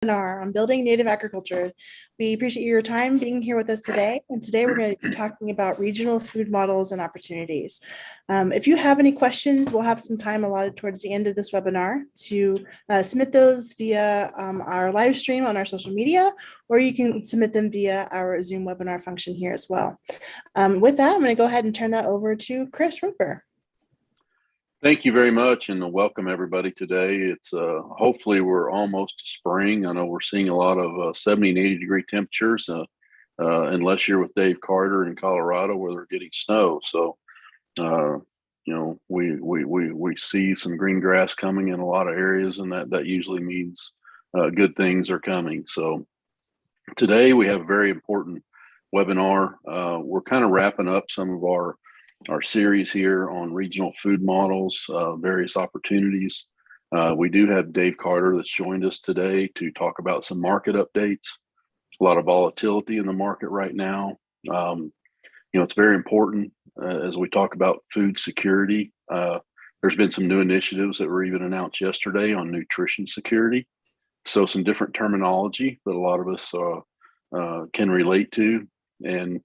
Webinar on building native agriculture. We appreciate your time being here with us today. And today we're going to be talking about regional food models and opportunities. If you have any questions, we'll have some time allotted towards the end of this webinar to submit those via our live stream on our social media, or you can submit them via our Zoom webinar function here as well. With that, I'm going to go ahead and turn that over to Chris Roper. Thank you very much, and welcome everybody today. It's hopefully we're almost to spring. I know we're seeing a lot of 70 and 80 degree temperatures, unless you're with Dave Carter in Colorado where they're getting snow. So, you know, we see some green grass coming in a lot of areas, and that usually means good things are coming. So today we have a very important webinar. We're kind of wrapping up some of our series here on regional food models, various opportunities. We do have Dave Carter that's joined us today to talk about some market updates. A lot of volatility in the market right now. You know, it's very important as we talk about food security. There's been some new initiatives that were even announced yesterday on nutrition security. So some different terminology that a lot of us can relate to. And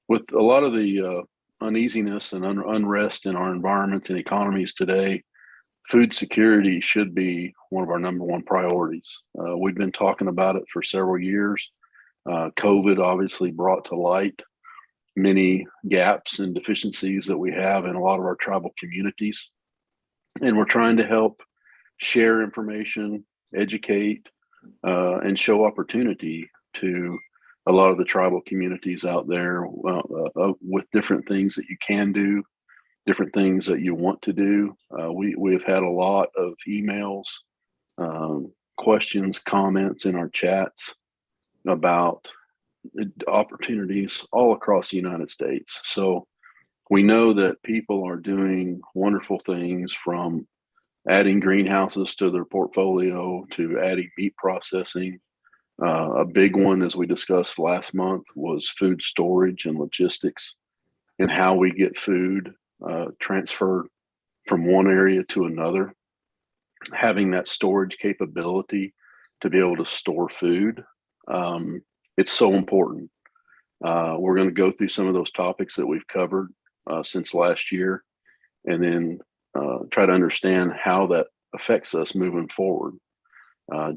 with a lot of the uneasiness and unrest in our environments and economies today, food security should be one of our number one priorities. We've been talking about it for several years. COVID obviously brought to light many gaps and deficiencies that we have in a lot of our tribal communities. And we're trying to help share information, educate, and show opportunity to a lot of the tribal communities out there with different things that you can do, different things that you want to do. We've had a lot of emails, questions, comments in our chats about opportunities all across the United States. So we know that people are doing wonderful things, from adding greenhouses to their portfolio to adding meat processing. A big one, as we discussed last month, was food storage and logistics, and how we get food transferred from one area to another. Having that storage capability to be able to store food, it's so important. We're going to go through some of those topics that we've covered since last year, and then try to understand how that affects us moving forward.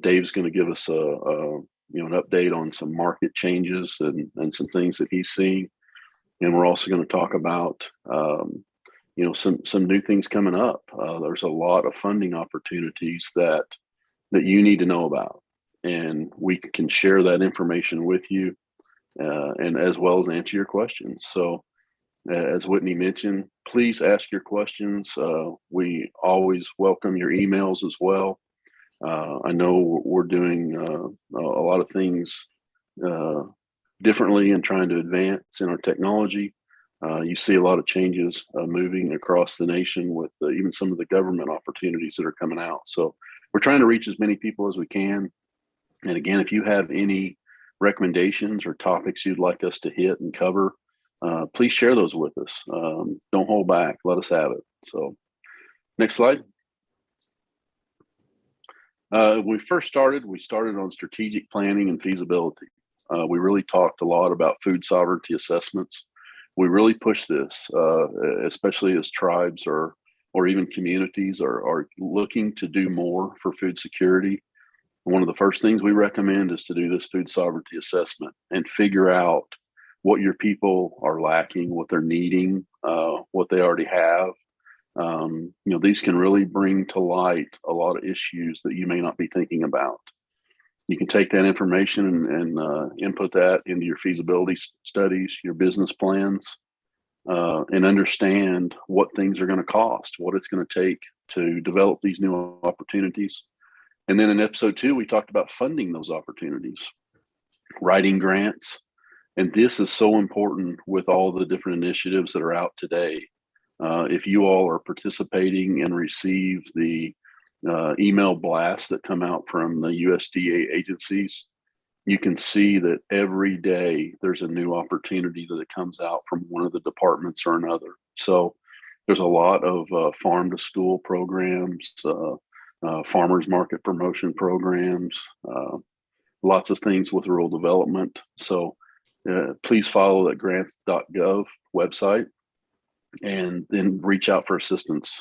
Dave's going to give us an update on some market changes and some things that he's seeing, and we're also going to talk about some new things coming up. There's a lot of funding opportunities that you need to know about, and we can share that information with you, and as well as answer your questions. So, as Whitney mentioned, please ask your questions. We always welcome your emails as well. I know we're doing a lot of things differently and trying to advance in our technology. You see a lot of changes moving across the nation with even some of the government opportunities that are coming out. So we're trying to reach as many people as we can. And again, if you have any recommendations or topics you'd like us to hit and cover, please share those with us. Don't hold back. Let us have it. So next slide. We started on strategic planning and feasibility. We really talked a lot about food sovereignty assessments. We really push this, especially as tribes or even communities are looking to do more for food security. One of the first things we recommend is to do this food sovereignty assessment and figure out what your people are lacking, what they're needing, what they already have. These can really bring to light a lot of issues that you may not be thinking about. You can take that information and input that into your feasibility studies, your business plans, and understand what things are going to cost, what it's going to take to develop these new opportunities. And then in episode 2, we talked about funding those opportunities, writing grants. And this is so important with all the different initiatives that are out today. If you all are participating and receive the email blasts that come out from the USDA agencies, you can see that every day there's a new opportunity that comes out from one of the departments or another. So there's a lot of farm to school programs, farmers market promotion programs, lots of things with rural development. So please follow that grants.gov website and then reach out for assistance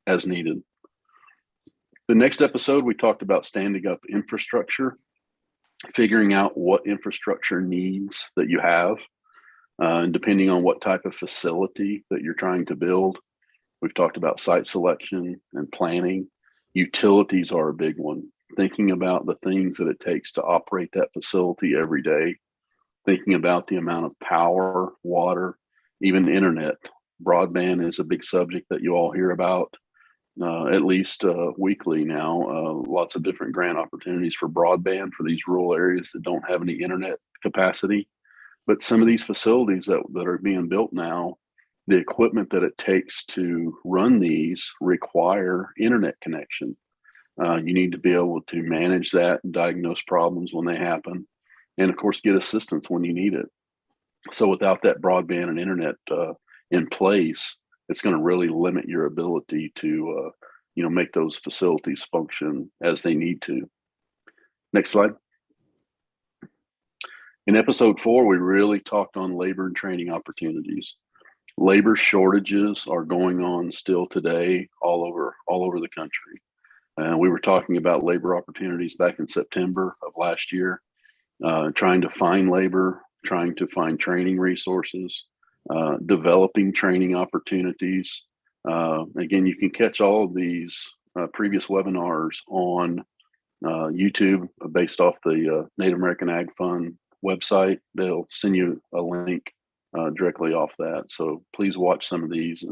as needed. The next episode, we talked about standing up infrastructure, figuring out what infrastructure needs that you have, and depending on what type of facility that you're trying to build. We've talked about site selection and planning. Utilities are a big one. Thinking about the things that it takes to operate that facility every day, thinking about the amount of power, water, even internet. Broadband is a big subject that you all hear about at least weekly now. Lots of different grant opportunities for broadband for these rural areas that don't have any internet capacity. But some of these facilities that are being built now, the equipment that it takes to run these require internet connection. You need to be able to manage that and diagnose problems when they happen, and of course get assistance when you need it. So without that broadband and internet in place, it's going to really limit your ability to make those facilities function as they need to. Next slide. In episode 4, we really talked on labor and training opportunities. Labor shortages are going on still today all over the country. We were talking about labor opportunities back in September of last year, trying to find labor, trying to find training resources, developing training opportunities. Again, you can catch all of these previous webinars on YouTube based off the Native American Ag Fund website. They'll send you a link directly off that. So please watch some of these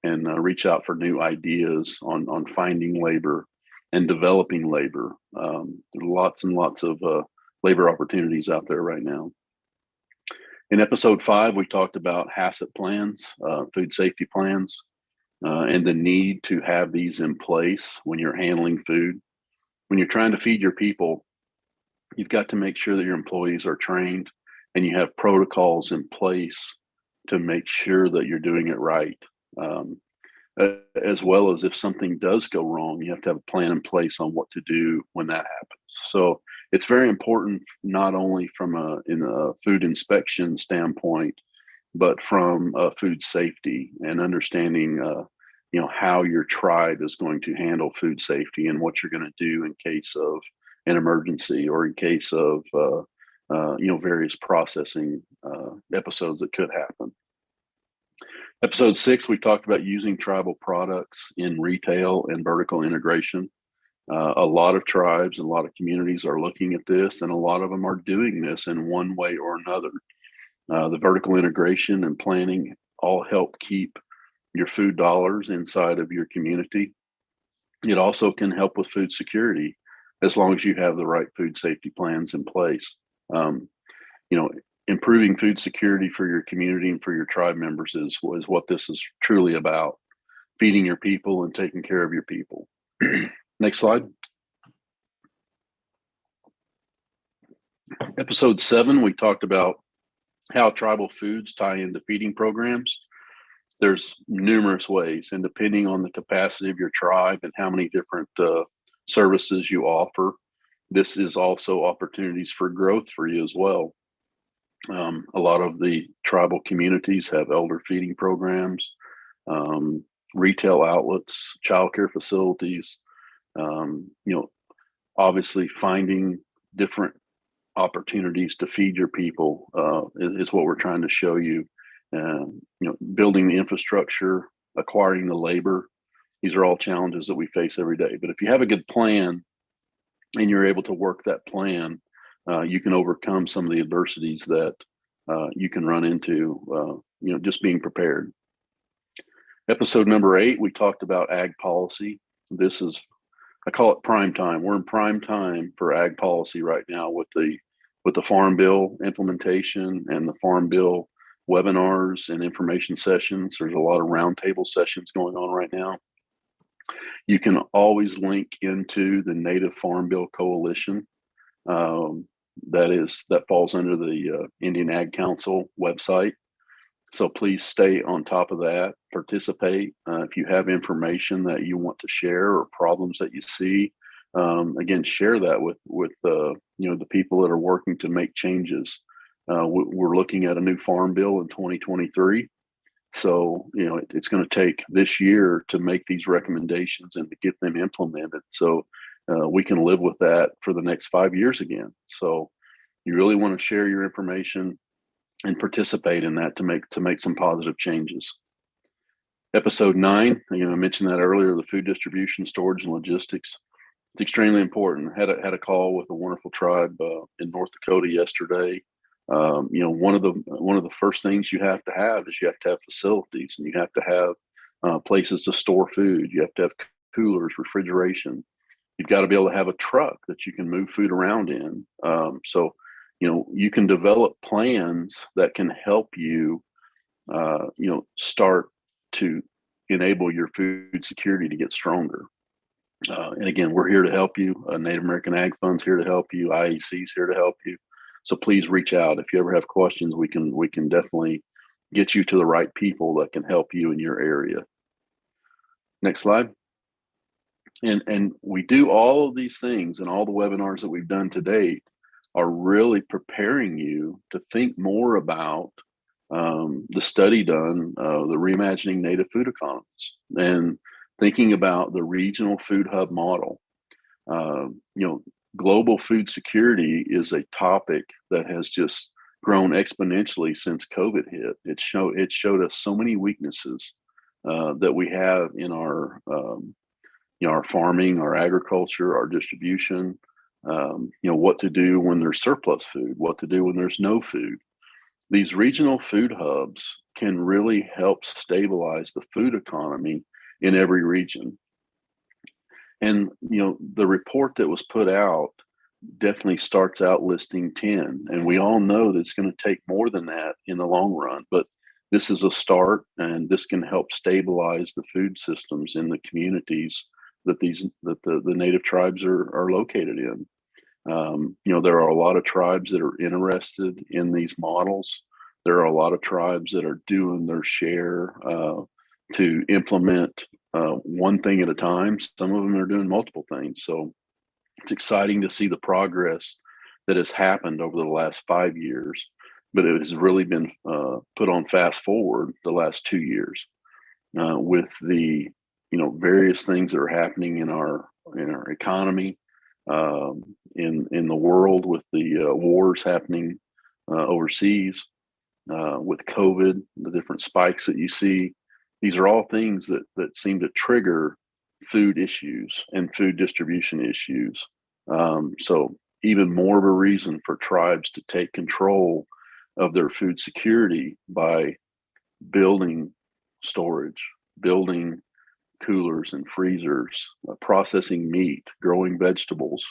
and reach out for new ideas on finding labor and developing labor. There are lots and lots of labor opportunities out there right now. In episode 5, we talked about HACCP plans, food safety plans, and the need to have these in place when you're handling food. When you're trying to feed your people, you've got to make sure that your employees are trained and you have protocols in place to make sure that you're doing it right. As well as if something does go wrong, you have to have a plan in place on what to do when that happens. So it's very important, not only from in a food inspection standpoint, but from food safety and understanding, how your tribe is going to handle food safety and what you're going to do in case of an emergency or in case of, various processing episodes that could happen. Episode 6, we talked about using tribal products in retail and vertical integration. A lot of tribes and a lot of communities are looking at this, and a lot of them are doing this in one way or another. The vertical integration and planning all help keep your food dollars inside of your community. It also can help with food security as long as you have the right food safety plans in place. Improving food security for your community and for your tribe members is what this is truly about. Feeding your people and taking care of your people. Next slide. Episode 7, we talked about how tribal foods tie into feeding programs. There's numerous ways, and depending on the capacity of your tribe and how many different services you offer, this is also opportunities for growth for you as well. A lot of the tribal communities have elder feeding programs, retail outlets, childcare facilities. Obviously finding different opportunities to feed your people is what we're trying to show you. Building the infrastructure, acquiring the labor, these are all challenges that we face every day. But if you have a good plan and you're able to work that plan, you can overcome some of the adversities that you can run into, just being prepared. Episode number 8, we talked about ag policy. I call it prime time. We're in prime time for ag policy right now with the Farm Bill implementation and the Farm Bill webinars and information sessions. There's a lot of roundtable sessions going on right now. You can always link into the Native Farm Bill Coalition. That falls under the Indian Ag Council website. So please stay on top of that, participate. If you have information that you want to share or problems that you see, again, share that with the people that are working to make changes. We're looking at a new farm bill in 2023. So, it's going to take this year to make these recommendations and to get them implemented. So we can live with that for the next 5 years again. So you really want to share your information and participate in that to make some positive changes. Episode 9, I mentioned that earlier, the food distribution, storage, and logistics. It's extremely important. Had a call with a wonderful tribe in North Dakota yesterday. One of the first things you have to have is you have to have facilities, and you have to have places to store food. You have to have coolers, refrigeration. You've got to be able to have a truck that you can move food around in. So you can develop plans that can help you, start to enable your food security to get stronger. And again, we're here to help you. Native American Ag Fund's here to help you. IEC's here to help you. So please reach out if you ever have questions. We can definitely get you to the right people that can help you in your area. Next slide. And we do all of these things, and all the webinars that we've done to date are really preparing you to think more about the study done, the Reimagining Native Food Economies, and thinking about the regional food hub model. Global food security is a topic that has just grown exponentially since COVID hit. It showed us so many weaknesses that we have in our farming, our agriculture, our distribution. What to do when there's surplus food, what to do when there's no food. These regional food hubs can really help stabilize the food economy in every region. And, the report that was put out definitely starts out listing 10. And we all know that it's going to take more than that in the long run. But this is a start, and this can help stabilize the food systems in the communities that the native tribes are located in. There are a lot of tribes that are interested in these models. There are a lot of tribes that are doing their share to implement one thing at a time. Some of them are doing multiple things. So it's exciting to see the progress that has happened over the last 5 years, but it has really been put on fast forward the last 2 years with the various things that are happening in our economy, in the world, with the wars happening overseas, with COVID, the different spikes that you see. These are all things that seem to trigger food issues and food distribution issues. So even more of a reason for tribes to take control of their food security by building storage, building coolers and freezers, processing meat, growing vegetables.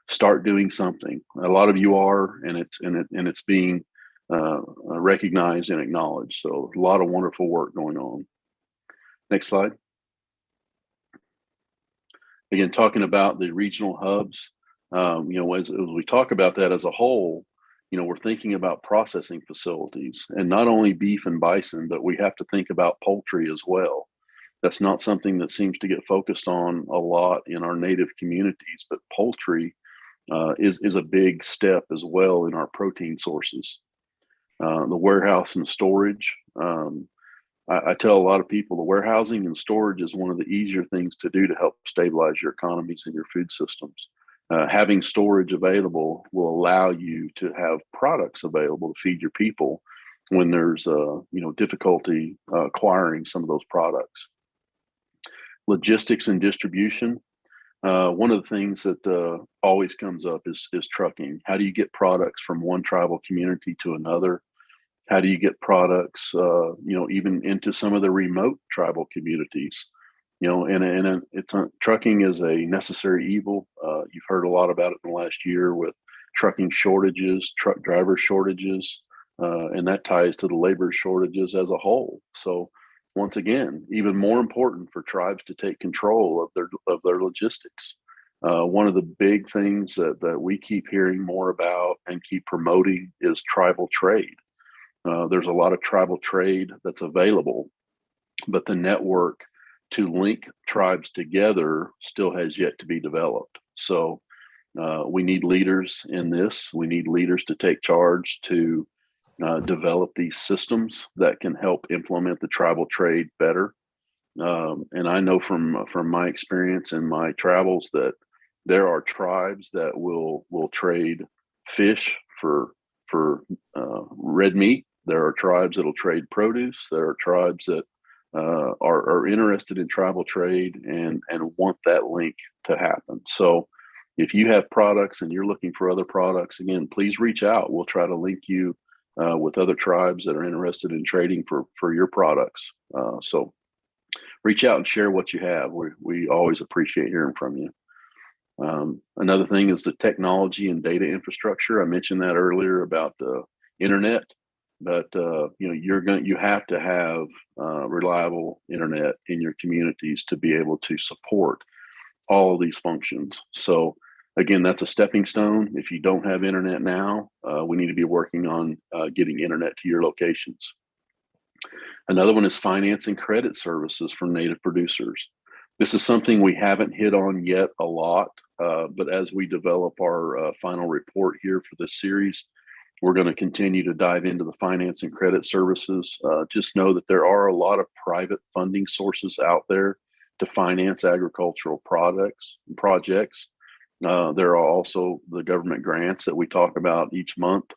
Start doing something. A lot of you are, and it's being recognized and acknowledged. So a lot of wonderful work going on. Next slide. Again, talking about the regional hubs, as we talk about that as a whole, we're thinking about processing facilities, and not only beef and bison, but we have to think about poultry as well. That's not something that seems to get focused on a lot in our native communities, but poultry is a big step as well in our protein sources. The warehouse and storage. I tell a lot of people the warehousing and storage is one of the easier things to do to help stabilize your economies and your food systems. Having storage available will allow you to have products available to feed your people when there's difficulty acquiring some of those products. Logistics and distribution. One of the things that always comes up is trucking. How do you get products from one tribal community to another? How do you get products, even into some of the remote tribal communities? Trucking is a necessary evil. You've heard a lot about it in the last year with trucking shortages, truck driver shortages, and that ties to the labor shortages as a whole. So once again, even more important for tribes to take control of their logistics. One of the big things that we keep hearing more about and keep promoting is tribal trade. There's a lot of tribal trade that's available, but the network to link tribes together still has yet to be developed. So we need leaders in this. We need leaders to take charge to develop these systems that can help implement the tribal trade better. And I know from my experience in my travels that there are tribes that will trade fish for red meat. There are tribes that'll trade produce. There are tribes that are interested in tribal trade and want that link to happen. So if you have products and you're looking for other products, again, please reach out. We'll try to link you with other tribes that are interested in trading for your products. So reach out and share what you have. We always appreciate hearing from you. Another thing is the technology and data infrastructure. I mentioned that earlier about the internet, but you have to have reliable internet in your communities to be able to support all of these functions. So again, that's a stepping stone. If you don't have internet now, we need to be working on getting internet to your locations. Another one is finance and credit services for native producers. This is something we haven't hit on yet a lot, but as we develop our final report here for this series, we're going to continue to dive into the finance and credit services. Just know that there are a lot of private funding sources out there to finance agricultural projects. There are also the government grants that we talk about each month.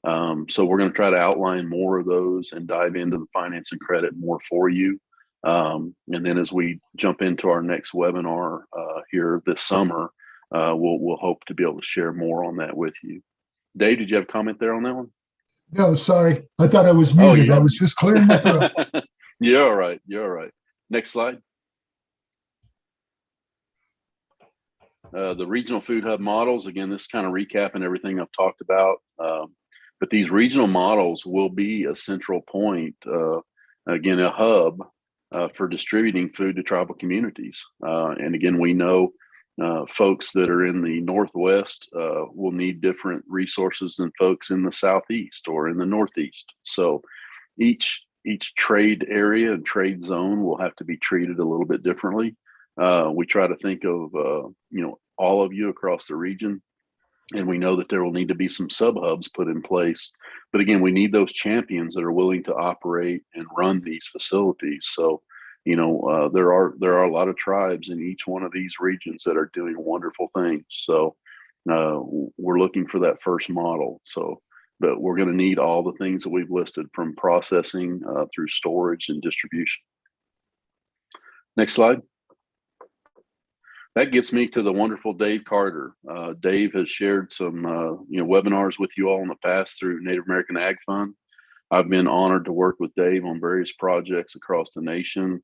So we're going to try to outline more of those and dive into the finance and credit more for you. And then as we jump into our next webinar here this summer, we'll hope to be able to share more on that with you. Dave, did you have a comment there on that one? No, sorry. I thought I was muted. I was just clearing my throat. You're all right. You're all right. Next slide. The regional food hub models, again, this is kind of recapping everything I've talked about. But these regional models will be a central point, again, a hub for distributing food to tribal communities. And again, we know folks that are in the Northwest will need different resources than folks in the Southeast or in the Northeast. So each trade area and trade zone will have to be treated a little bit differently. We try to think of, all of you across the region. And we know that there will need to be some sub-hubs put in place. But again, we need those champions that are willing to operate and run these facilities. So, there are a lot of tribes in each one of these regions that are doing wonderful things. So we're looking for that first model. So, but we're going to need all the things that we've listed from processing through storage and distribution. Next slide. That gets me to the wonderful Dave Carter. Dave has shared some webinars with you all in the past through Native American Ag Fund. I've been honored to work with Dave on various projects across the nation.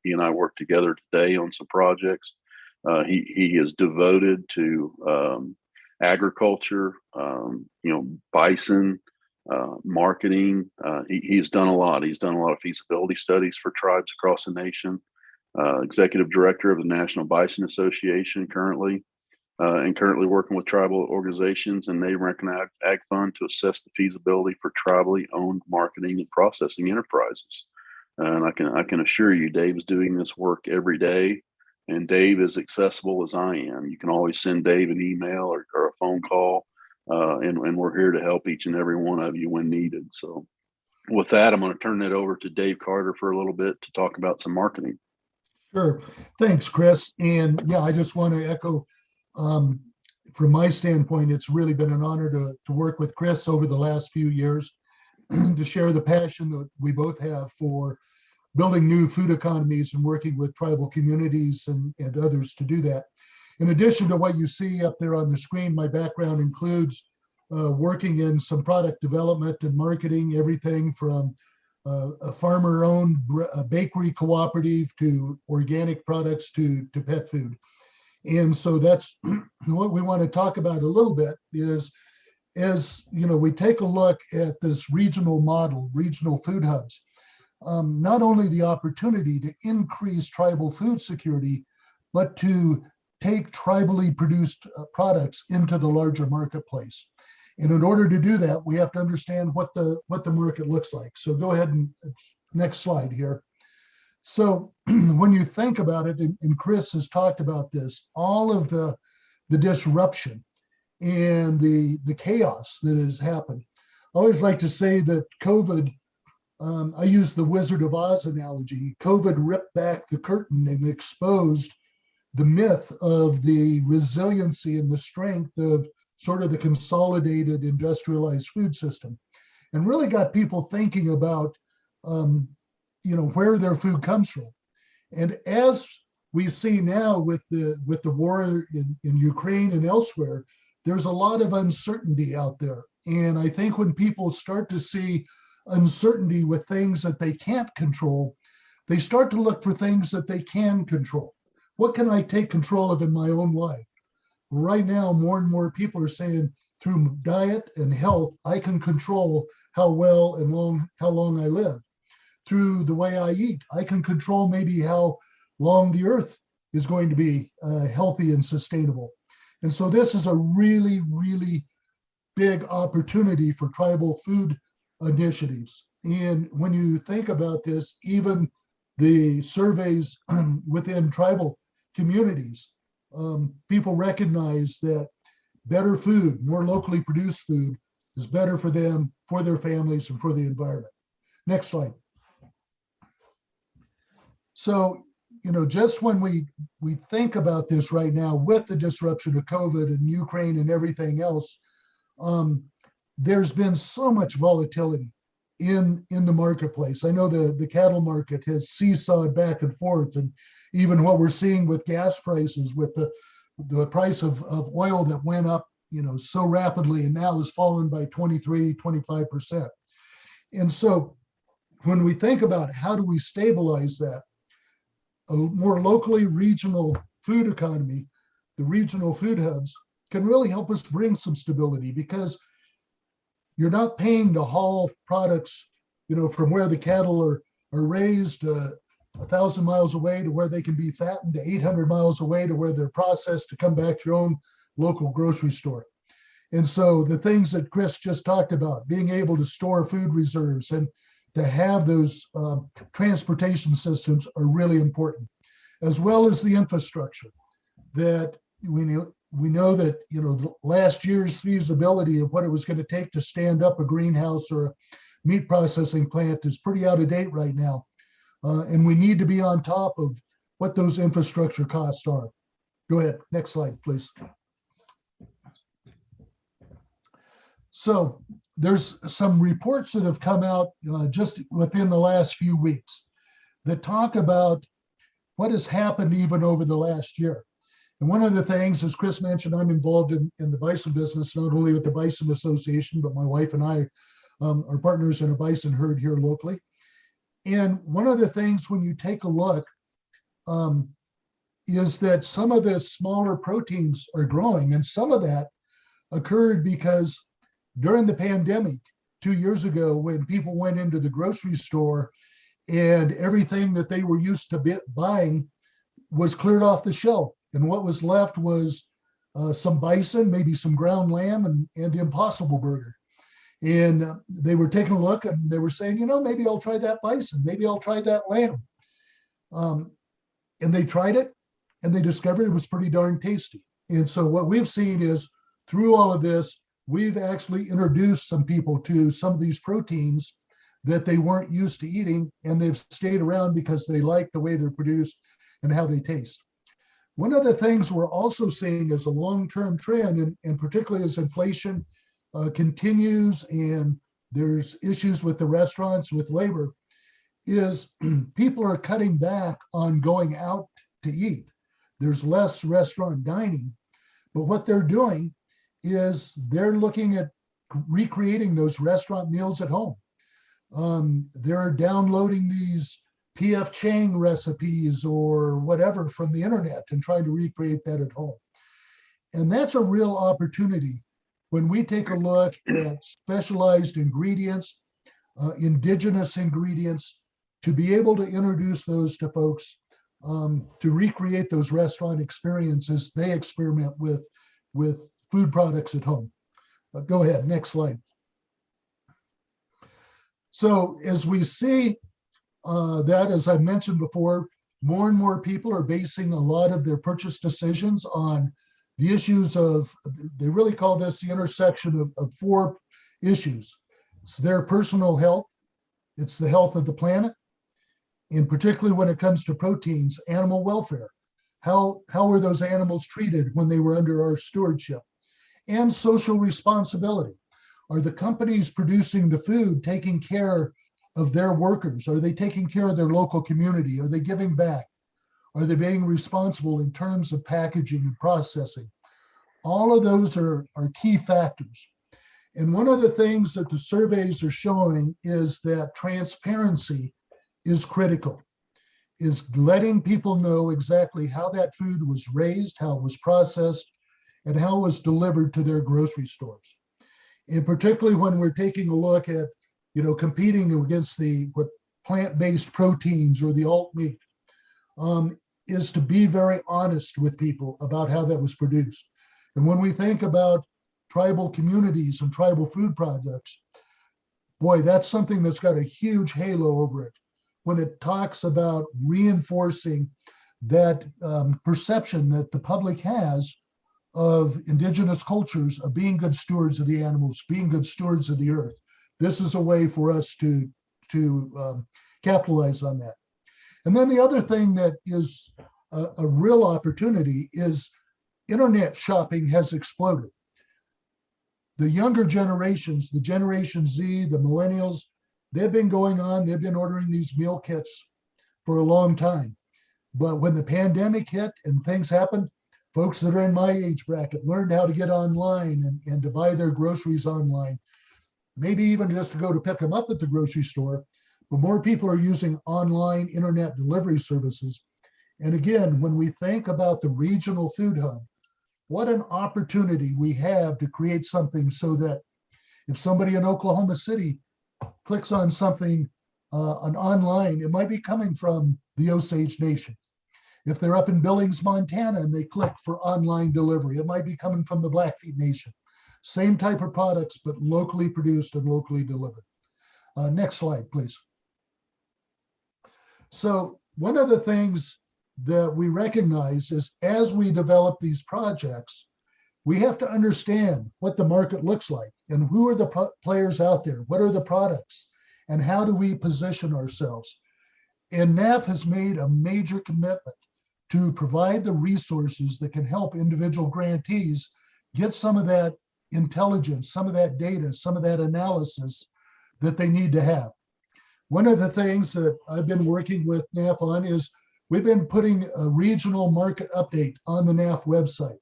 He and I work together today on some projects. He is devoted to agriculture, bison, marketing. He's done a lot. He's done a lot of feasibility studies for tribes across the nation. Executive director of the National Bison Association currently, and currently working with tribal organizations and Native American Ag Fund to assess the feasibility for tribally owned marketing and processing enterprises. And I can assure you, Dave is doing this work every day, and Dave is accessible as I am. You can always send Dave an email or a phone call, and we're here to help each and every one of you when needed. So with that, I'm going to turn it over to Dave Carter for a little bit to talk about some marketing. Sure. Thanks, Chris. And yeah, I just want to echo, from my standpoint, it's really been an honor to work with Chris over the last few years to share the passion that we both have for building new food economies and working with tribal communities and others to do that. In addition to what you see up there on the screen, my background includes working in some product development and marketing, everything from a farmer-owned bakery cooperative to organic products to pet food. And so that's what we want to talk about a little bit is, as we take a look at this regional model, regional food hubs, not only the opportunity to increase tribal food security, but to take tribally produced products into the larger marketplace. And in order to do that, we have to understand what the market looks like. So go ahead and next slide here. So when you think about it, and Chris has talked about this, all of the disruption and the chaos that has happened. I always like to say that COVID, I use the Wizard of Oz analogy. COVID ripped back the curtain and exposed the myth of the resiliency and the strength of sort of the consolidated industrialized food system, and really got people thinking about, where their food comes from. And as we see now with the war in Ukraine and elsewhere, there's a lot of uncertainty out there. And I think when people start to see uncertainty with things that they can't control, they start to look for things that they can control. What can I take control of in my own life? Right now, more and more people are saying through diet and health, I can control how well and how long I live. Through the way I eat, I can control maybe how long the earth is going to be healthy and sustainable. And so this is a really, really big opportunity for tribal food initiatives. And when you think about this, even the surveys within tribal communities, people recognize that better food, more locally produced food, is better for them, for their families, and for the environment. Next slide. So, just when we think about this right now with the disruption of COVID and Ukraine and everything else, there's been so much volatility in the marketplace. I know the cattle market has seesawed back and forth, and even what we're seeing with gas prices, with the price of oil that went up, so rapidly and now has fallen by 23-25%. And so when we think about how do we stabilize that, a more locally regional food economy, the regional food hubs, can really help us bring some stability, because you're not paying to haul products, from where the cattle are raised 1,000 miles away to where they can be fattened, to 800 miles away to where they're processed to come back to your own local grocery store. And so the things that Chris just talked about, being able to store food reserves and to have those transportation systems, are really important, as well as the infrastructure that we know that, the last year's feasibility of what it was going to take to stand up a greenhouse or a meat processing plant is pretty out of date right now. And we need to be on top of what those infrastructure costs are. Go ahead, next slide, please. So there's some reports that have come out just within the last few weeks that talk about what has happened even over the last year. And one of the things, as Chris mentioned, I'm involved in the bison business, not only with the Bison Association, but my wife and I are partners in a bison herd here locally. And one of the things when you take a look is that some of the smaller proteins are growing, and some of that occurred because during the pandemic 2 years ago, when people went into the grocery store and everything that they were used to buying was cleared off the shelf, and what was left was some bison, maybe some ground lamb, and Impossible Burger. And they were taking a look and they were saying, maybe I'll try that bison, maybe I'll try that lamb. And they tried it and they discovered it was pretty darn tasty. And so what we've seen is through all of this, we've actually introduced some people to some of these proteins that they weren't used to eating, and they've stayed around because they like the way they're produced and how they taste. One of the things we're also seeing as a long-term trend, and particularly as inflation continues and there's issues with the restaurants, with labor, is people are cutting back on going out to eat. There's less restaurant dining, but what they're doing is they're looking at recreating those restaurant meals at home. They're downloading these P.F. Chang recipes or whatever from the internet and trying to recreate that at home. And that's a real opportunity when we take a look at specialized ingredients, indigenous ingredients, to be able to introduce those to folks, to recreate those restaurant experiences they experiment with food products at home. Go ahead, next slide. So as we see that, as I mentioned before, more and more people are basing a lot of their purchase decisions on the issues of, they really call this the intersection of four issues. It's their personal health, it's the health of the planet, and particularly when it comes to proteins, animal welfare. How were those animals treated when they were under our stewardship? And social responsibility. Are the companies producing the food taking care of their workers? Are they taking care of their local community? Are they giving back? Are they being responsible in terms of packaging and processing? All of those are key factors. And one of the things that the surveys are showing is that transparency is critical, is letting people know exactly how that food was raised, how it was processed, and how it was delivered to their grocery stores. And particularly when we're taking a look at, competing against the plant-based proteins or the alt meat, is to be very honest with people about how that was produced. And when we think about tribal communities and tribal food products, boy, that's something that's got a huge halo over it when it talks about reinforcing that perception that the public has of indigenous cultures of being good stewards of the animals, being good stewards of the earth. This is a way for us to capitalize on that. And then the other thing that is a real opportunity is internet shopping has exploded. The younger generations, the Generation Z, the millennials, they've been ordering these meal kits for a long time. But when the pandemic hit and things happened, folks that are in my age bracket learned how to get online and to buy their groceries online, maybe even just to go to pick them up at the grocery store. But more people are using online internet delivery services. And again, when we think about the regional food hub, what an opportunity we have to create something so that if somebody in Oklahoma City clicks on something on online, it might be coming from the Osage Nation. If they're up in Billings, Montana, and they click for online delivery, it might be coming from the Blackfeet Nation. Same type of products, but locally produced and locally delivered. Next slide, please. So one of the things that we recognize is as we develop these projects, we have to understand what the market looks like and who are the players out there, what are the products, and how do we position ourselves. And NAF has made a major commitment to provide the resources that can help individual grantees get some of that intelligence, some of that data, some of that analysis that they need to have. One of the things that I've been working with NAF on is we've been putting a regional market update on the NAF website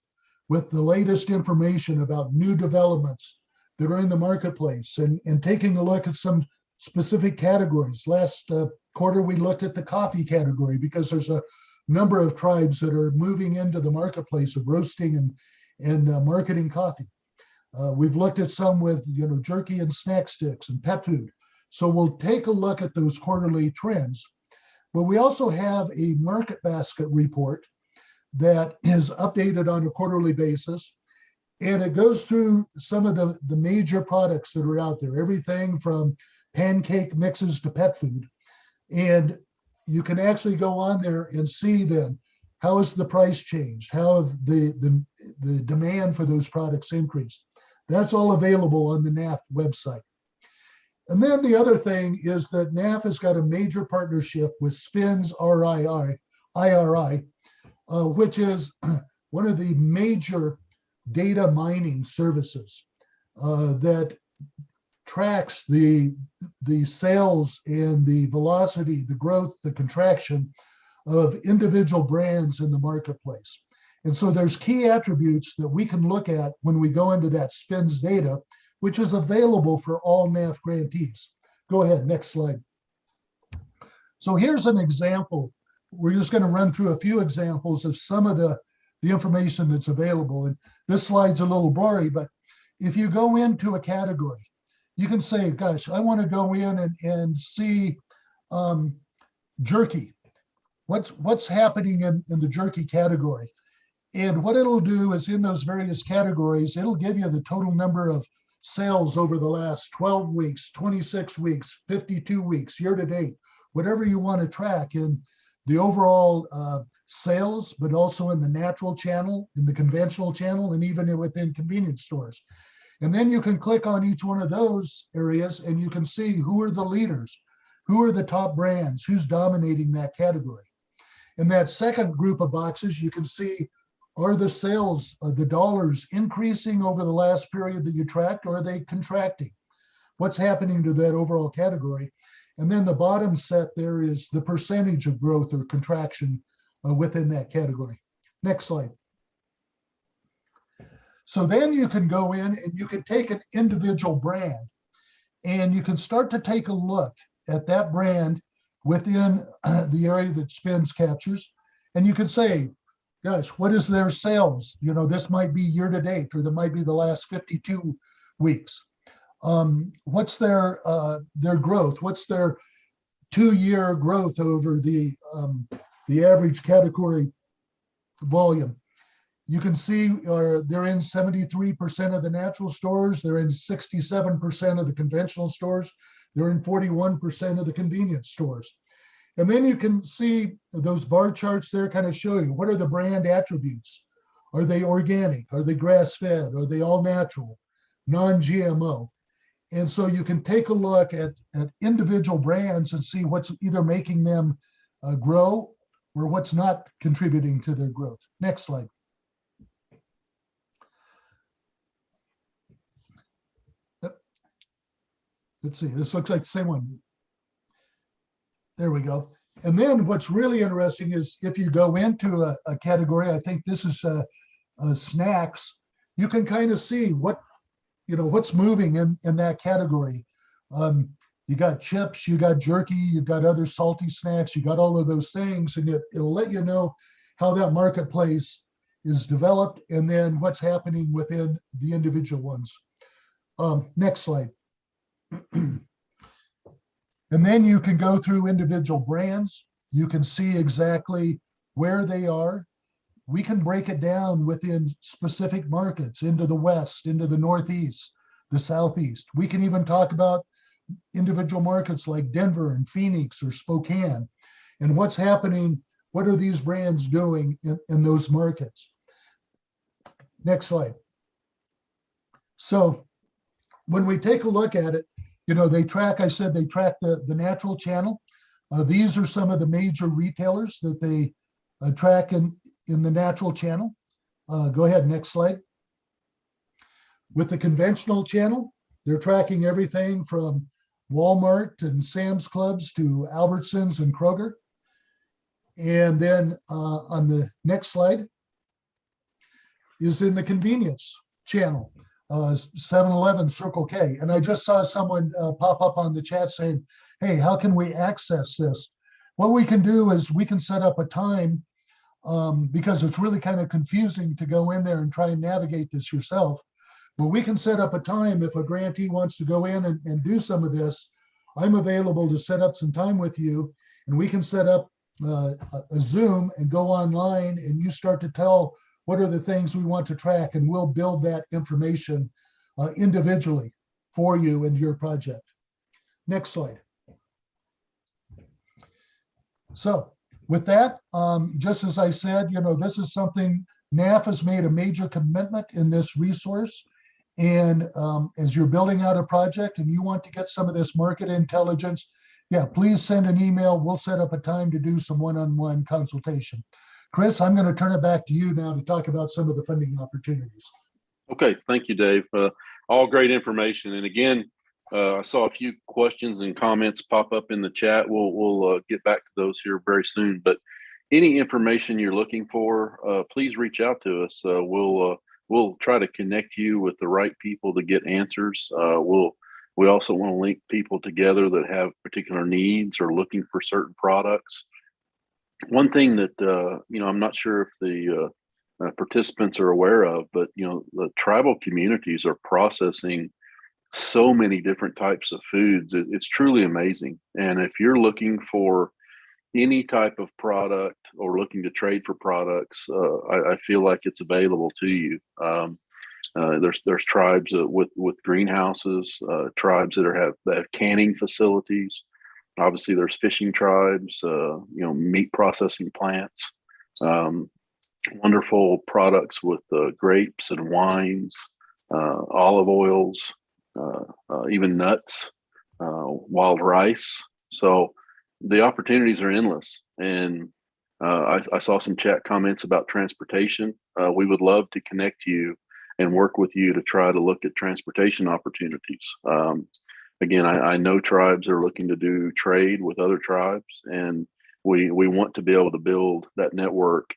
with the latest information about new developments that are in the marketplace and taking a look at some specific categories. Last quarter, we looked at the coffee category because there's a number of tribes that are moving into the marketplace of roasting and marketing coffee. We've looked at some with jerky and snack sticks and pet food. So we'll take a look at those quarterly trends. But we also have a market basket report that is updated on a quarterly basis. And it goes through some of the major products that are out there, everything from pancake mixes to pet food. And you can actually go on there and see then how has the price changed? How have the demand for those products increased? That's all available on the NAF website. And then the other thing is that NAF has got a major partnership with SPINS IRI, which is one of the major data mining services that tracks the sales and the velocity, the growth, the contraction of individual brands in the marketplace. And so there's key attributes that we can look at when we go into that SPINS data, which is available for all NAF grantees. Go ahead, next slide. So here's an example. We're just going to run through a few examples of some of the information that's available. And this slide's a little blurry, but if you go into a category, you can say, gosh, I want to go in and see jerky. What's happening in the jerky category? And what it'll do is in those various categories, it'll give you the total number of sales over the last 12 weeks, 26 weeks, 52 weeks, year to date, whatever you want to track in the overall sales, but also in the natural channel, in the conventional channel, and even within convenience stores. And then you can click on each one of those areas and you can see who are the leaders, who are the top brands, who's dominating that category. In that second group of boxes, you can see, are the sales, the dollars increasing over the last period that you tracked, or are they contracting? What's happening to that overall category? And then the bottom set there is the percentage of growth or contraction within that category. Next slide. So then you can go in and you can take an individual brand and you can start to take a look at that brand within the area that Spins captures. And you can say, gosh, what is their sales? You know, this might be year to date, or that might be the last 52 weeks. What's their growth? What's their 2-year growth over the average category volume? You can see they're in 73% of the natural stores. They're in 67% of the conventional stores. They're in 41% of the convenience stores. And then you can see those bar charts there kind of show you what are the brand attributes. Are they organic? Are they grass-fed? Are they all natural, non-GMO? And so you can take a look at individual brands and see what's either making them grow or what's not contributing to their growth. Next slide. Let's see, this looks like the same one. There we go. And then what's really interesting is if you go into a category, I think this is snacks, you can kind of see what's moving in that category. You got chips, you got jerky, you got other salty snacks, you got all of those things, and it'll let you know how that marketplace is developed and then what's happening within the individual ones. Next slide. And then you can go through individual brands. You can see exactly where they are. We can break it down within specific markets, into the West, into the Northeast, the Southeast. We can even talk about individual markets like Denver and Phoenix or Spokane, and what's happening, what are these brands doing in those markets. Next slide. So when we take a look at it, they track, I said they track the natural channel. These are some of the major retailers that they track in the natural channel. Go ahead, next slide. With the conventional channel, they're tracking everything from Walmart and Sam's Clubs to Albertsons and Kroger. And then on the next slide is in the convenience channel. 7-Eleven, Circle K. And I just saw someone pop up on the chat saying, hey, how can we access this? What we can do is we can set up a time because it's really kind of confusing to go in there and try and navigate this yourself. But we can set up a time if a grantee wants to go in and do some of this. I'm available to set up some time with you, and we can set up a Zoom and go online, and you start to tell what are the things we want to track, and we'll build that information individually for you and your project. Next slide. So with that, just as I said, this is something NAF has made a major commitment in this resource. And as you're building out a project and you want to get some of this market intelligence, yeah, please send an email. We'll set up a time to do some one-on-one consultation. Chris, I'm going to turn it back to you now to talk about some of the funding opportunities. Okay, thank you, Dave. All great information. And again, I saw a few questions and comments pop up in the chat. We'll get back to those here very soon. But any information you're looking for, please reach out to us. We'll try to connect you with the right people to get answers. We also want to link people together that have particular needs or looking for certain products. One thing that, I'm not sure if the participants are aware of, but, the tribal communities are processing so many different types of foods. It's truly amazing. And if you're looking for any type of product or looking to trade for products, I feel like it's available to you. There's tribes with greenhouses, tribes that have canning facilities. Obviously, there's fishing tribes, meat processing plants, um, wonderful products with grapes and wines, olive oils, even nuts, wild rice. So the opportunities are endless. And I saw some chat comments about transportation. We would love to connect you and work with you to try to look at transportation opportunities. Again, I know tribes are looking to do trade with other tribes, and we want to be able to build that network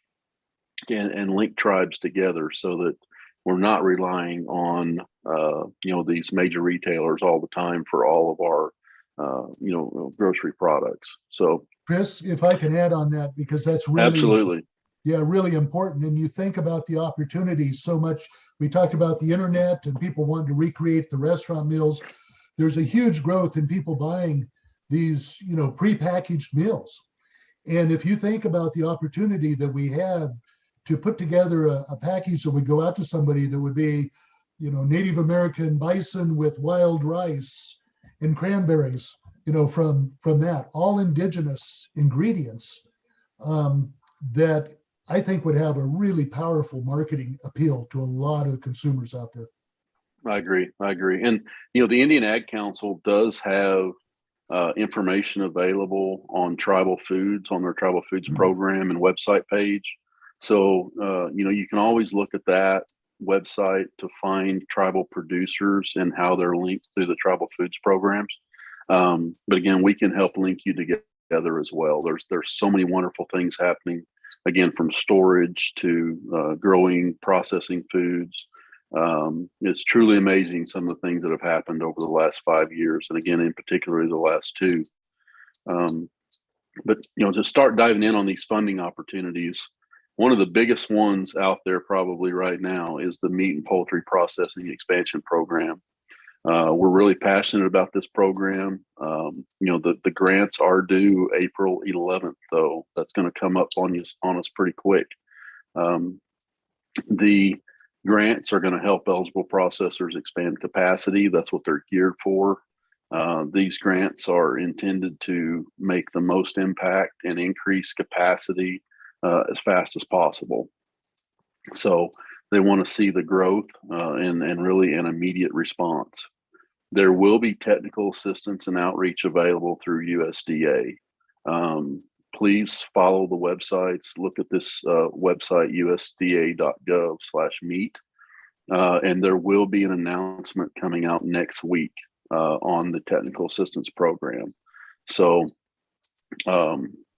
and link tribes together so that we're not relying on these major retailers all the time for all of our grocery products. So Chris, if I can add on that, because that's really, absolutely, yeah, really important. And you think about the opportunities so much. We talked about the internet and people wanting to recreate the restaurant meals. There's a huge growth in people buying these, prepackaged meals. And if you think about the opportunity that we have to put together a package that would go out to somebody that would be, Native American bison with wild rice and cranberries, from that, all indigenous ingredients, that I think would have a really powerful marketing appeal to a lot of consumers out there. I agree. And, the Indian Ag Council does have information available on tribal foods, on their tribal foods program and website page. So, you can always look at that website to find tribal producers and how they're linked through the tribal foods programs. But again, we can help link you together as well. There's so many wonderful things happening, again, from storage to growing, processing foods. It's truly amazing some of the things that have happened over the last 5 years, and again, in particular, the last 2. But to start diving in on these funding opportunities, one of the biggest ones out there probably right now is the Meat and Poultry Processing Expansion Program. We're really passionate about this program. The grants are due April 11th, though. That's going to come up on us pretty quick. The grants are going to help eligible processors expand capacity. That's what they're geared for. These grants are intended to make the most impact and increase capacity as fast as possible. So they want to see the growth and really an immediate response. There will be technical assistance and outreach available through USDA. Please follow the websites. Look at this website, usda.gov/meat. And there will be an announcement coming out next week on the technical assistance program. So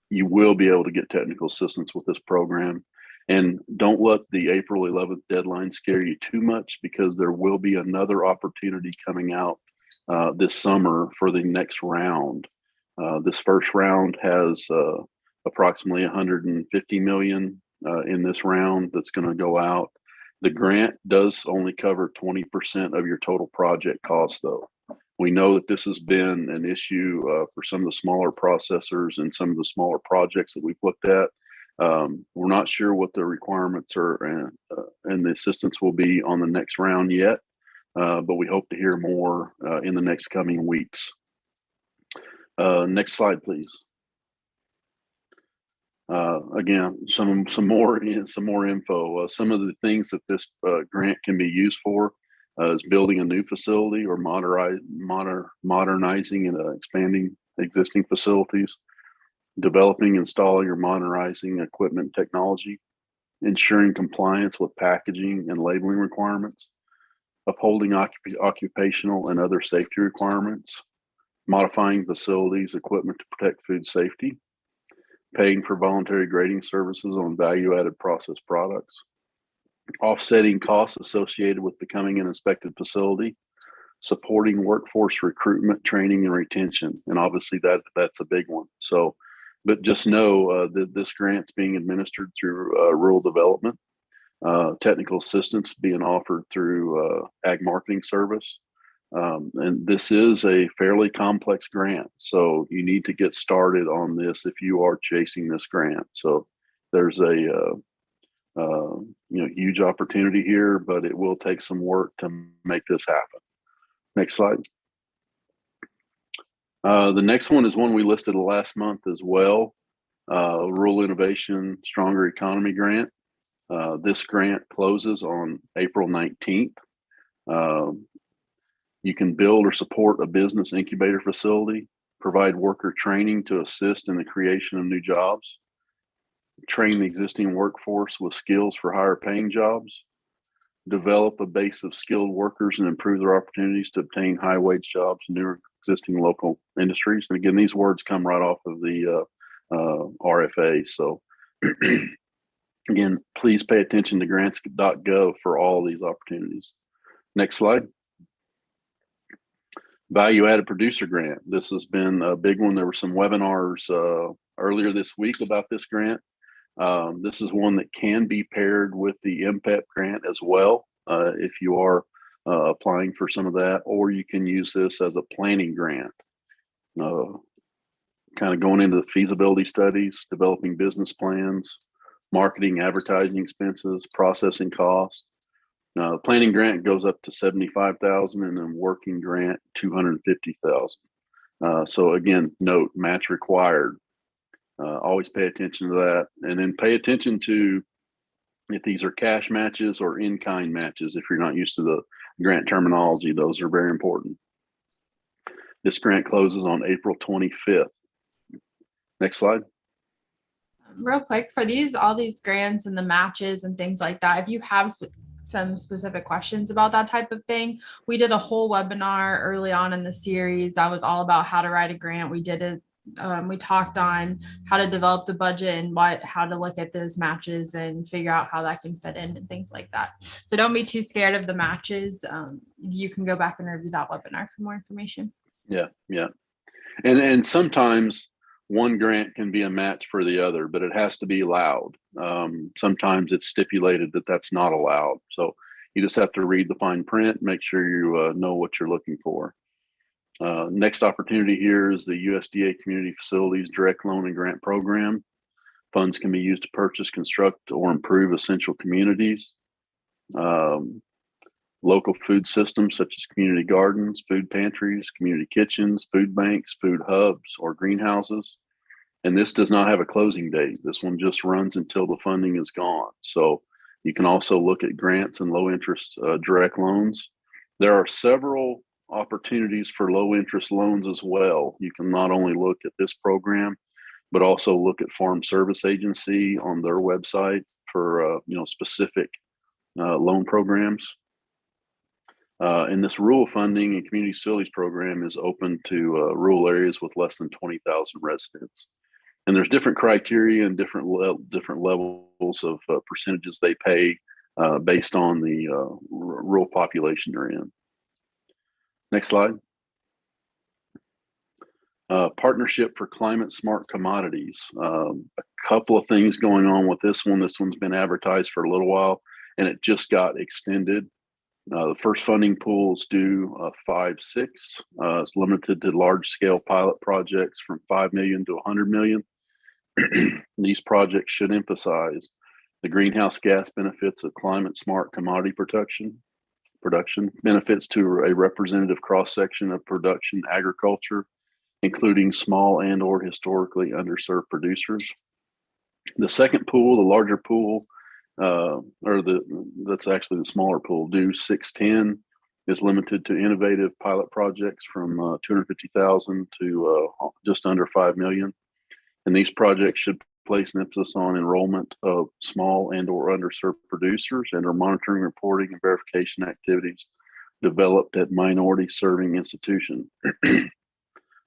you will be able to get technical assistance with this program. And don't let the April 11th deadline scare you too much, because there will be another opportunity coming out this summer for the next round. This first round has approximately 150 million in this round that's going to go out. The grant does only cover 20% of your total project cost, though. We know that this has been an issue for some of the smaller processors and some of the smaller projects that we've looked at. We're not sure what the requirements are and the assistance will be on the next round yet, but we hope to hear more in the next coming weeks. Next slide, please. Again, some more info. Some of the things that this grant can be used for is building a new facility or modernizing and expanding existing facilities, developing, installing, or modernizing equipment technology, ensuring compliance with packaging and labeling requirements, upholding occupational and other safety requirements, modifying facilities, equipment to protect food safety, paying for voluntary grading services on value-added processed products, offsetting costs associated with becoming an inspected facility, supporting workforce recruitment, training, and retention. And obviously that's a big one. So, but just know that this grant's being administered through rural development, technical assistance being offered through Ag Marketing Service. And this is a fairly complex grant, so you need to get started on this if you are chasing this grant. So there's a huge opportunity here, but it will take some work to make this happen. Next slide. The next one is one we listed last month as well. Rural Innovation Stronger Economy Grant. This grant closes on April 19th. You can build or support a business incubator facility, provide worker training to assist in the creation of new jobs, train the existing workforce with skills for higher paying jobs, develop a base of skilled workers and improve their opportunities to obtain high wage jobs in new or existing local industries. And again, these words come right off of the RFA. So again, please pay attention to grants.gov for all of these opportunities. Next slide. Value added producer grant. This has been a big one. There were some webinars earlier this week about this grant. This is one that can be paired with the MPEP grant as well if you are applying for some of that, or you can use this as a planning grant. Kind of going into the feasibility studies, developing business plans, marketing, advertising expenses, processing costs. Planning grant goes up to $75,000 and then working grant $250,000. So again, note match required. Always pay attention to that, and then pay attention to if these are cash matches or in-kind matches. If you're not used to the grant terminology, those are very important. This grant closes on April 25th. Next slide. Real quick, for all these grants and the matches and things like that, if you have some specific questions about that type of thing, we did a whole webinar early on in the series that was all about how to write a grant. We did it. We talked on how to develop the budget and how to look at those matches and figure out how that can fit in and things like that. So don't be too scared of the matches. You can go back and review that webinar for more information. Yeah. And sometimes one grant can be a match for the other, but it has to be allowed. Sometimes it's stipulated that that's not allowed. So you just have to read the fine print, make sure you know what you're looking for. Next opportunity here is the USDA Community Facilities Direct Loan and Grant Program. Funds can be used to purchase, construct, or improve essential communities. Local food systems such as community gardens, food pantries, community kitchens, food banks, food hubs, or greenhouses. And this does not have a closing date. This one just runs until the funding is gone. So you can also look at grants and low interest direct loans. There are several opportunities for low interest loans as well. You can not only look at this program, but also look at Farm Service Agency on their website for specific loan programs. And this rural funding and community facilities program is open to rural areas with less than 20,000 residents. And there's different criteria and different levels of percentages they pay based on the rural population they're in. Next slide. Partnership for Climate Smart Commodities. A couple of things going on with this one. This one's been advertised for a little while, and it just got extended. The first funding pool is due 5/6. It's limited to large-scale pilot projects from 5 million to 100 million. These projects should emphasize the greenhouse gas benefits of climate-smart commodity production benefits to a representative cross-section of production agriculture, including small and or historically underserved producers. The second pool, the larger pool, that's actually the smaller pool, due 610, is limited to innovative pilot projects from 250,000 to just under 5 million. And these projects should place an emphasis on enrollment of small and or underserved producers and are monitoring, reporting, and verification activities developed at minority serving institutions. And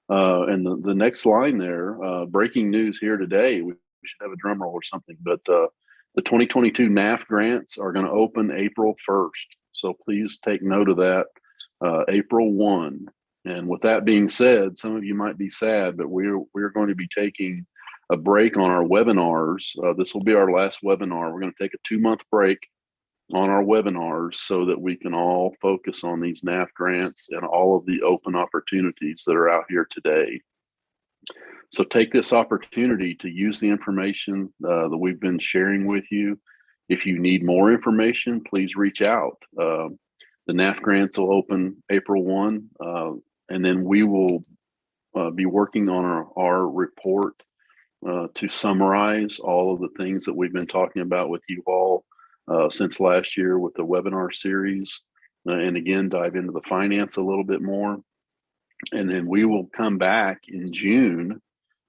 the next line there, breaking news here today, we should have a drum roll or something, but the 2022 NAF grants are going to open April 1st. So please take note of that, April 1. And with that being said, some of you might be sad, but we're going to be taking a break on our webinars. This will be our last webinar. We're going to take a 2-month break on our webinars so that we can all focus on these NAF grants and all of the open opportunities that are out here today. So take this opportunity to use the information that we've been sharing with you. If you need more information, please reach out. The NAF grants will open April 1, and then we will be working on our report to summarize all of the things that we've been talking about with you all since last year with the webinar series, and again dive into the finance a little bit more. And then we will come back in June.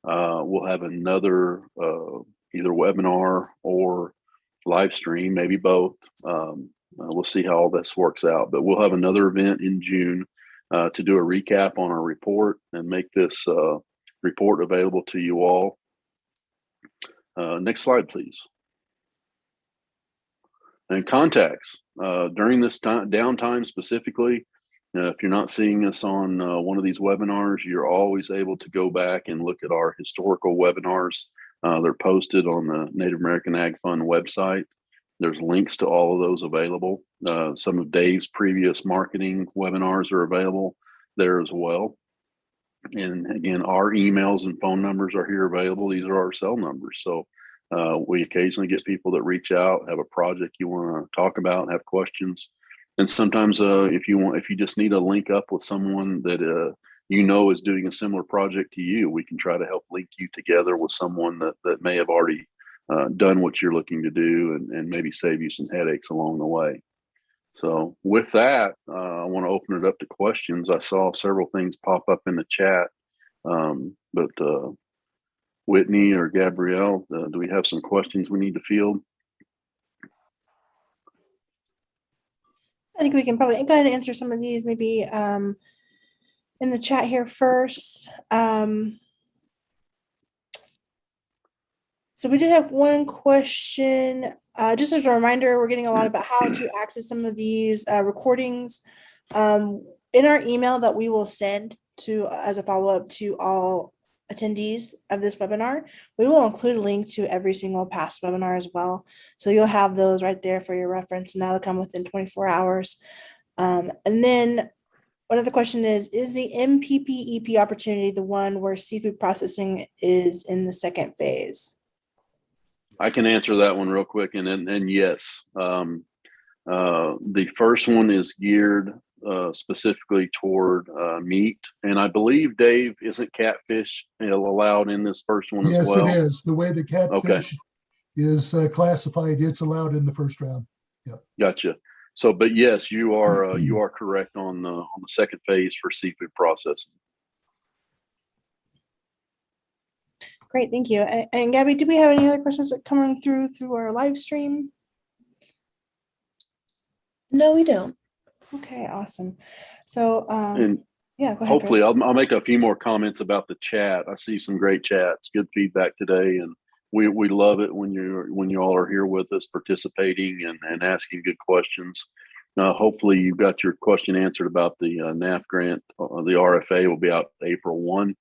We'll have another either webinar or live stream, maybe both. We'll see how all this works out, but we'll have another event in June to do a recap on our report and make this report available to you all. Next slide, please. And contacts during this downtime specifically. If you're not seeing us on one of these webinars, you're always able to go back and look at our historical webinars. They're posted on the Native American Ag Fund website. There's links to all of those available. Some of Dave's previous marketing webinars are available there as well. And again, our emails and phone numbers are here available. These are our cell numbers. So we occasionally get people that reach out, have a project you want to talk about, have questions. And sometimes if you just need a link up with someone that you know is doing a similar project to you, we can try to help link you together with someone that may have already done what you're looking to do and maybe save you some headaches along the way. So with that, I want to open it up to questions. I saw several things pop up in the chat, but Whitney or Gabrielle, do we have some questions we need to field? I think we can probably go ahead and answer some of these maybe in the chat here first. So we did have one question. Just as a reminder, we're getting a lot about how to access some of these recordings in our email that we will send to as a follow-up to all attendees of this webinar. We will include a link to every single past webinar as well. So you'll have those right there for your reference, and that'll come within 24 hours. And then one other question is the MPPEP opportunity the one where seafood processing is in the second phase? I can answer that one real quick. And yes, the first one is geared specifically toward meat. And I believe, Dave, isn't catfish allowed in this first one as well? Yes, it is. The way the catfish is classified, it's allowed in the first round. Yep. Gotcha. So, but yes, you are correct on the second phase for seafood processing. Great, thank you. And Gabby, do we have any other questions that coming through our live stream? No, we don't. Okay, awesome. So yeah, go ahead. Hopefully I'll make a few more comments about the chat. I see some great chats, good feedback today, and we love it when you all are here with us participating and asking good questions. Hopefully you got your question answered about the NAF grant. The RFA will be out April 1.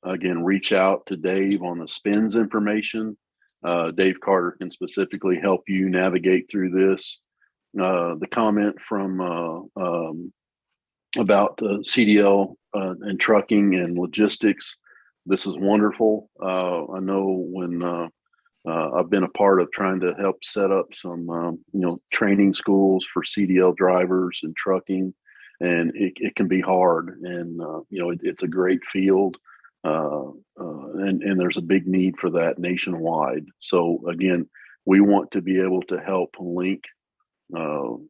Again, reach out to Dave on the spins information. Dave Carter can specifically help you navigate through this. The comment from about CDL and trucking and logistics. This is wonderful. I know when I've been a part of trying to help set up some training schools for CDL drivers and trucking, and it can be hard. And it's a great field. And there's a big need for that nationwide. So again, we want to be able to help link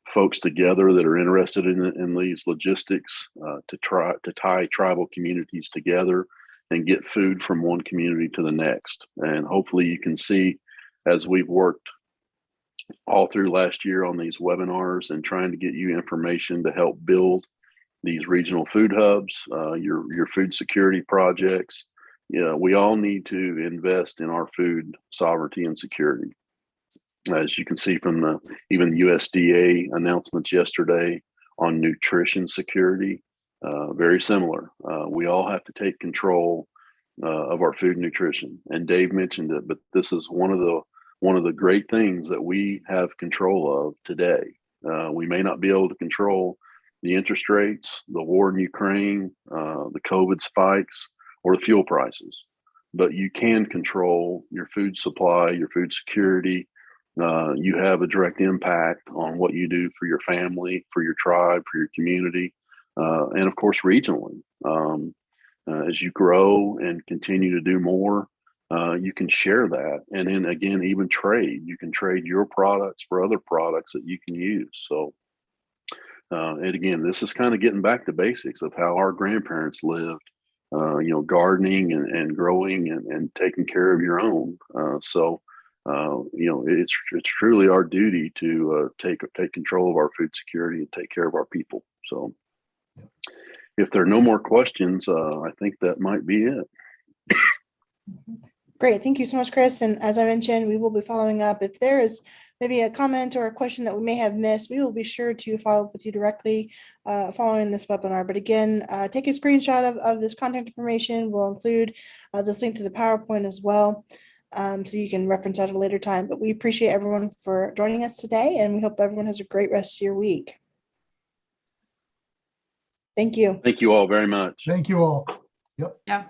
folks together that are interested in these logistics to tie tribal communities together and get food from one community to the next. And hopefully you can see, as we've worked all through last year on these webinars and trying to get you information to help build these regional food hubs, your food security projects. Yeah, we all need to invest in our food sovereignty and security. As you can see from even USDA announcements yesterday on nutrition security, very similar. We all have to take control of our food nutrition. And Dave mentioned it, but this is one of the great things that we have control of today. We may not be able to control the interest rates, the war in Ukraine, the COVID spikes, or the fuel prices, but you can control your food supply, your food security. You have a direct impact on what you do for your family, for your tribe, for your community, and of course regionally. as you grow and continue to do more, you can share that. And then again, even trade. You can trade your products for other products that you can use. So, and again, this is kind of getting back to basics of how our grandparents lived, gardening and growing and taking care of your own. It's truly our duty to take control of our food security and take care of our people. So if there are no more questions, I think that might be it. Great. Thank you so much, Chris. And as I mentioned, we will be following up. If there is maybe a comment or a question that we may have missed, we will be sure to follow up with you directly following this webinar. But again, take a screenshot of this contact information. We'll include this link to the PowerPoint as well, so you can reference at a later time. But we appreciate everyone for joining us today, and we hope everyone has a great rest of your week. Thank you. Thank you all very much. Thank you all. Yeah.